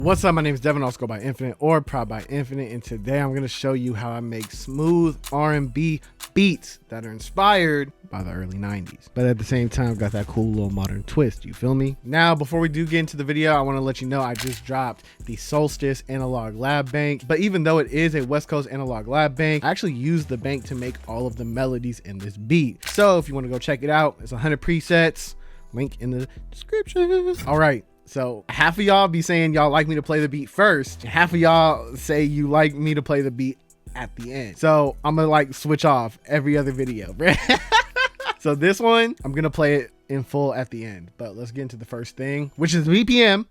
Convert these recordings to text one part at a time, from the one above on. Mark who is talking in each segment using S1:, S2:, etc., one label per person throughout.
S1: What's up, my name is Devin, also go by Infinite or Proud by Infinite, and today I'm going to show you how I make smooth R&B beats that are inspired by the early 90s, but at the same time got that cool little modern twist, you feel me? Now, before we do get into the video, I want to let you know I just dropped the Solstice analog lab bank, but even though it is a West Coast analog lab bank, I actually used the bank to make all of the melodies in this beat. So if you want to go check it out, it's 100 presets, link in the description. All right. So half of y'all be saying y'all like me to play the beat first. Half of y'all say you like me to play the beat at the end. So I'm gonna like switch off every other video. So this one, I'm gonna play it in full at the end. But let's get into the first thing, which is BPM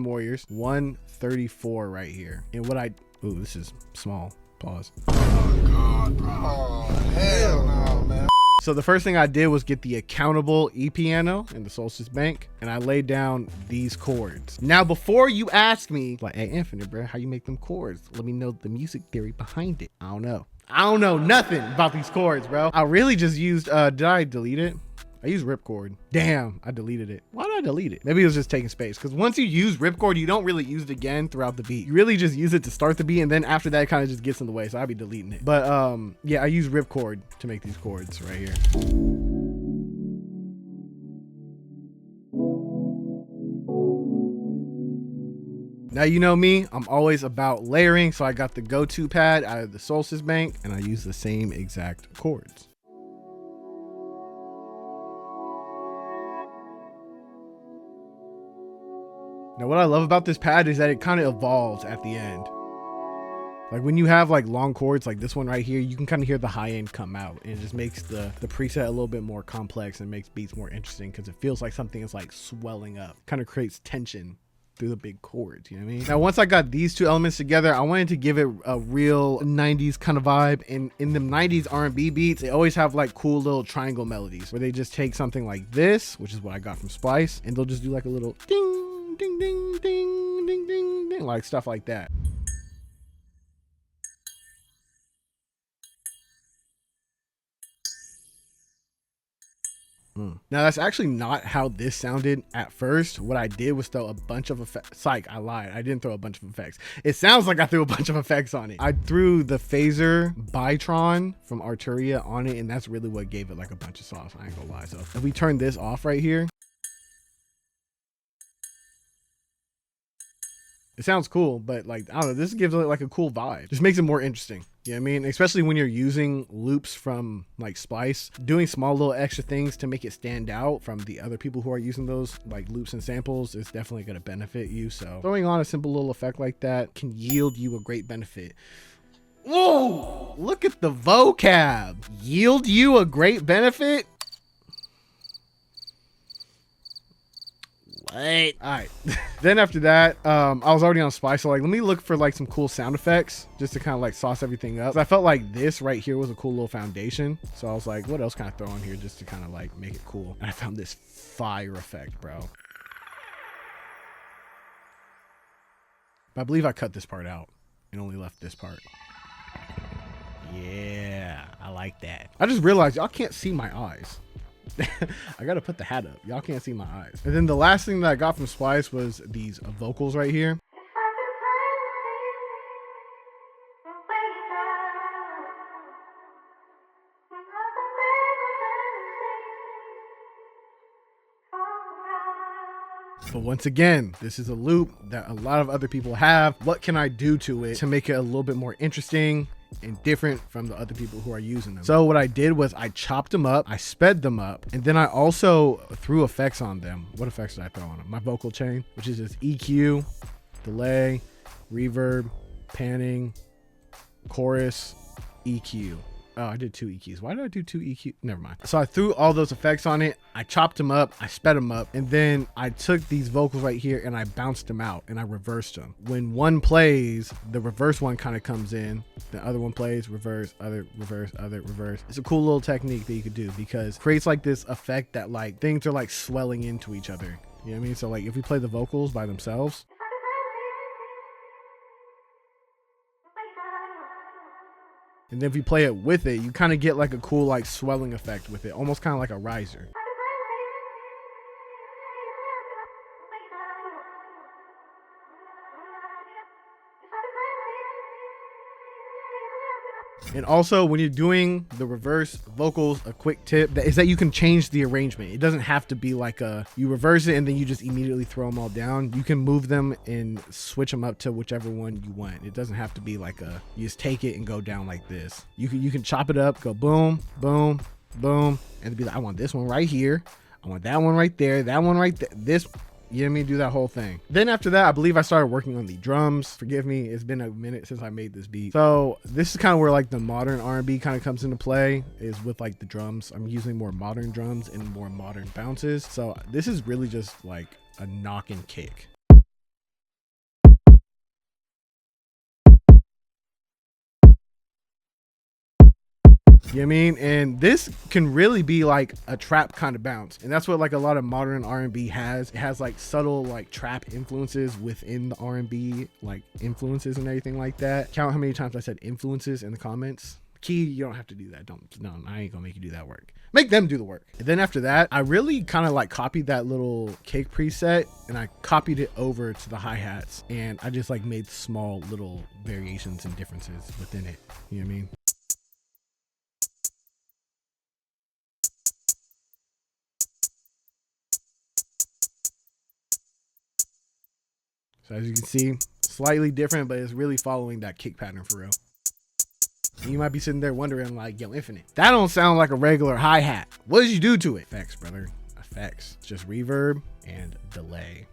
S1: Warriors 134 right here. And what ooh, this is small. Pause. Oh God, bro. Oh, hell no, man. So the first thing I did was get the accountable E-piano in the Solstice bank, and I laid down these chords. Now, before you ask me, like, hey, Infinite, bro, how you make them chords? Let me know the music theory behind it. I don't know nothing about these chords, bro. I really just used, did I delete it? I used ripcord. Damn, I deleted it. Why did I delete it? Maybe it was just taking space, because once you use ripcord, you don't really use it again throughout the beat. You really just use it to start the beat, and then after that, it kind of just gets in the way, so I'll be deleting it. But yeah, I use ripcord to make these chords right here. Now, you know me, I'm always about layering, so I got the go-to pad out of the Solstice bank, and I use the same exact chords. Now, what I love about this pad is that it kind of evolves at the end. Like when you have like long chords like this one right here, you can kind of hear the high end come out, and it just makes the preset a little bit more complex and makes beats more interesting because it feels like something is like swelling up, kind of creates tension through the big chords, you know what I mean? Now, once I got these two elements together, I wanted to give it a real 90s kind of vibe. And in the 90s R&B beats, they always have like cool little triangle melodies where they just take something like this, which is what I got from Splice, and they'll just do like a little ding, ding, ding, ding, ding, ding, ding, like stuff like that. Now, that's actually not how this sounded at first. What I did was throw a bunch of effects. Psych, I lied. I didn't throw a bunch of effects. It sounds like I threw a bunch of effects on it. I threw the phaser Bitron from Arturia on it, and that's really what gave it like a bunch of sauce. I ain't gonna lie. So if we turn this off right here, it sounds cool, but like, I don't know, this gives it like a cool vibe. Just makes it more interesting. You know what I mean? Especially when you're using loops from like Splice, doing small little extra things to make it stand out from the other people who are using those like loops and samples is definitely going to benefit you. So throwing on a simple little effect like that can yield you a great benefit. Whoa, look at the vocab. Yield you a great benefit? What? All right. Then after that, I was already on Splice, so like, let me look for like some cool sound effects just to kind of like sauce everything up. So I felt like this right here was a cool little foundation. So I was like, what else can I throw on here just to kind of like make it cool? And I found this fire effect, bro. But I believe I cut this part out and only left this part. Yeah, I like that. I just realized y'all can't see my eyes. I gotta put the hat up. Y'all can't see my eyes. And then the last thing that I got from Splice was these vocals right here. But once again, this is a loop that a lot of other people have. What can I do to it to make it a little bit more interesting and different from the other people who are using them? So what I did was I chopped them up, I sped them up, and then I also threw effects on them. What effects did I throw on them? My vocal chain, which is just EQ, delay, reverb, panning, chorus, EQ. Oh, I did two EQs. Why did I do two EQ? Never mind. So I threw all those effects on it. I chopped them up. I sped them up. And then I took these vocals right here and I bounced them out and I reversed them. When one plays, the reverse one kind of comes in. The other one plays, reverse, other, reverse, other, reverse. It's a cool little technique that you could do because it creates like this effect that like things are like swelling into each other. You know what I mean? So like if we play the vocals by themselves, and then if you play it with it, you kind of get like a cool like swelling effect with it, almost kind of like a riser. And also when you're doing the reverse vocals, a quick tip is that you can change the arrangement. It doesn't have to be like you reverse it and then you just immediately throw them all down. You can move them and switch them up to whichever one you want. It doesn't have to be like you just take it and go down like this. You can chop it up, go boom, boom, boom, and be like, I want this one right here. I want that one right there, that one right there, this. You know what I mean? Do that whole thing. Then after that, I believe I started working on the drums. Forgive me, it's been a minute since I made this beat. So this is kind of where like the modern R&B kind of comes into play, is with like the drums. I'm using more modern drums and more modern bounces. So this is really just like a knock and kick. You know what I mean? And this can really be like a trap kind of bounce. And that's what like a lot of modern R&B has. It has like subtle like trap influences within the R&B like influences and everything like that. Count how many times I said influences in the comments. Key, you don't have to do that. No, I ain't gonna make you do that work. Make them do the work. And then after that, I really kind of like copied that little kick preset and I copied it over to the hi-hats. And I just like made small little variations and differences within it. You know what I mean? So as you can see, slightly different, but it's really following that kick pattern for real. And you might be sitting there wondering like, yo, Infinite, that don't sound like a regular hi-hat. What did you do to it? Effects, brother, effects. Just reverb and delay.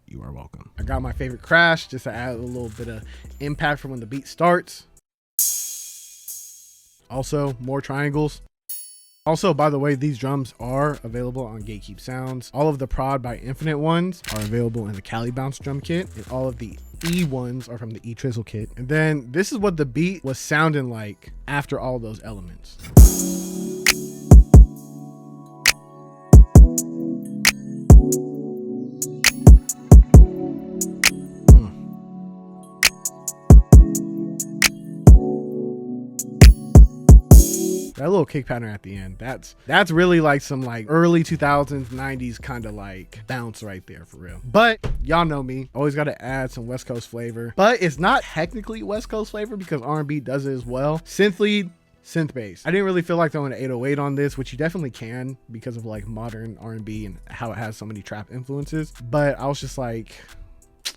S1: You are welcome. I got my favorite crash just to add a little bit of impact for when the beat starts. Also, more triangles. Also, by the way, these drums are available on Gatekeep Sounds. All of the Prod by Infinite ones are available in the Cali Bounce drum kit, and all of the E ones are from the E Trizzle kit. And then this is what the beat was sounding like after all those elements. That little kick pattern at the end, that's really like some like early 2000s 90s kind of like bounce right there for real. But y'all know me, always got to add some West Coast flavor, but it's not technically West Coast flavor because R&B does it as well. Synth lead, synth bass. I didn't really feel like throwing an 808 on this, which you definitely can because of like modern R&B and how it has so many trap influences, but I was just like,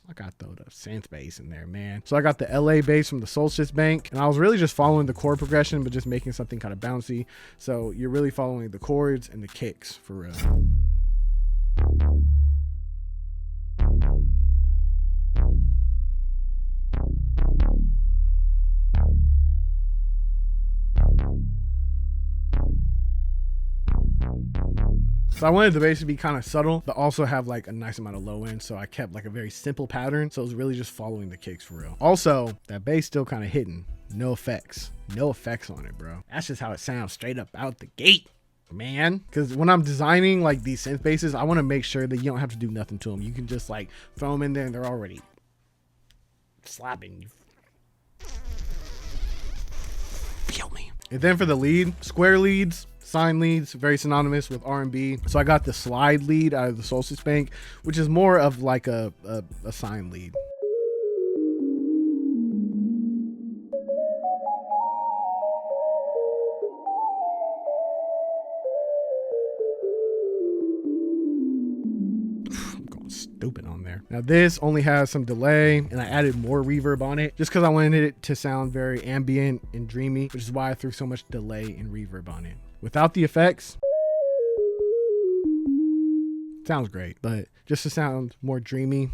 S1: I got throw the synth bass in there, man. So I got the LA bass from the Solstice bank, and I was really just following the chord progression, but just making something kind of bouncy. So you're really following the chords and the kicks for real. So I wanted the bass to be kind of subtle, but also have like a nice amount of low end. So I kept like a very simple pattern. So it was really just following the kicks for real. Also, that bass still kind of hidden. No effects. No effects on it, bro. That's just how it sounds straight up out the gate, man. Because when I'm designing like these synth basses, I want to make sure that you don't have to do nothing to them. You can just like throw them in there and they're already slapping you. Feel me. And then for the lead, square leads, sine leads, very synonymous with R&B. So I got the slide lead out of the Solstice bank, which is more of like a sine lead. Stupid on there. Now this only has some delay and I added more reverb on it just because I wanted it to sound very ambient and dreamy, which is why I threw so much delay and reverb on it. Without the effects, sounds great, but just to sound more dreamy,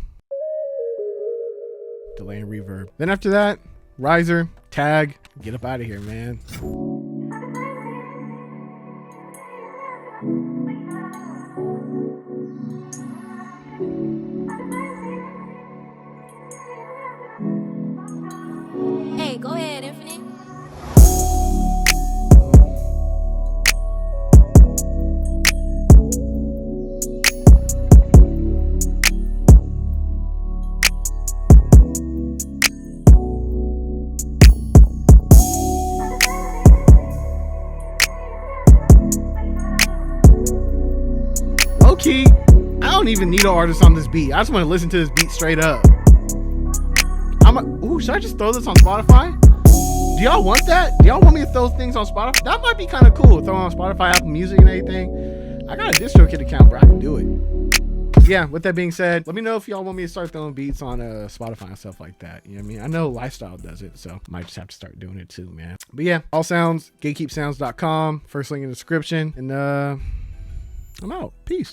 S1: delay and reverb. Then after that, riser, tag, get up out of here, man.
S2: Hey, go ahead, Infinite.
S1: Low-key, I don't even need an artist on this beat. I just want to listen to this beat straight up. Ooh, should I just throw this on Spotify? Do Do y'all want that? Do y'all want me to throw things on Spotify? That might be kind of cool. Throw on Spotify, Apple Music, and everything. I got a DistroKid account, bro. I can do it. Yeah, with that being said, let me know if y'all want me to start throwing beats on Spotify and stuff like that. You know what I mean? I know Lifestyle does it, so might just have to start doing it too, man. But yeah, all sounds, gatekeepsounds.com. First link in the description. And I'm out. Peace.